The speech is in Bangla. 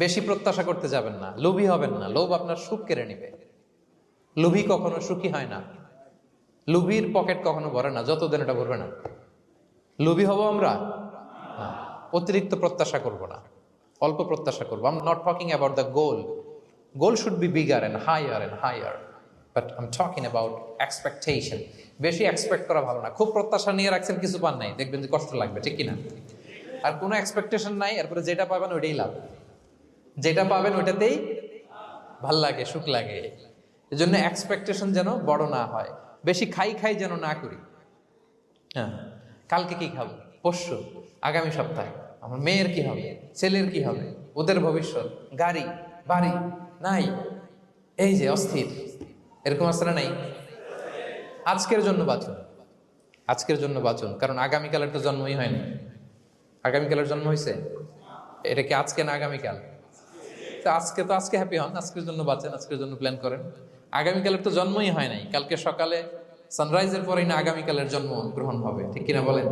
বেশি প্রত্যাশা করতে যাবেন না, লোভী হবেন না। লোভ আপনার সুখ কেড়ে নিবে। লোভী কখনো সুখী হয় না। লোভীর পকেট কখনো ভরে না, যতদিন এটা ভরবে না। লোভী হব আমরা না। অতিরিক্ত প্রত্যাশা করব না, অল্প প্রত্যাশা করবো। I am not talking about the goal. Goal should be bigger and higher, but I am talking about expectation. বেশি এক্সপেক্ট করা ভালো না। খুব প্রত্যাশা নিয়ে রাখছেন, কিছু পান নাই, দেখবেন যে কষ্ট লাগবে, ঠিক কিনা? আর কোনো এক্সপেকটেশন নাই, এরপরে যেটা পাবেন ওইটাই লাভ। যেটা পাবেন ওইটাতেই ভাল লাগে, সুখ লাগে। এই জন্য এক্সপেকটেশন যেন বড় না হয়। বেশি খাই যেন না করি। হ্যাঁ, কালকে কি খাবো, পরশু, আগামী সপ্তাহে আমার মেয়ের কি হবে, ছেলের কি হবে, ওদের ভবিষ্যৎ, গাড়ি বাড়ি নাই, এই যে অস্থির। এরকম আসলে নাই। আজকের জন্য বাঁচুন, আজকের জন্য বাঁচুন, কারণ আগামীকালের তো জন্মই হয়নি। আগামীকালের জন্ম হয়েছে, এটা কি আজকে না আগামীকাল? তো আজকে হ্যাপি হন, আজকের জন্য বাঁচেন, আজকের জন্য প্ল্যান করেন। আগামীকালের তো জন্মই হয় নাই। কালকে সকালে সানরাইজের পরেই না আগামীকালের জন্ম গ্রহণ হবে, ঠিক কিনা বলেন?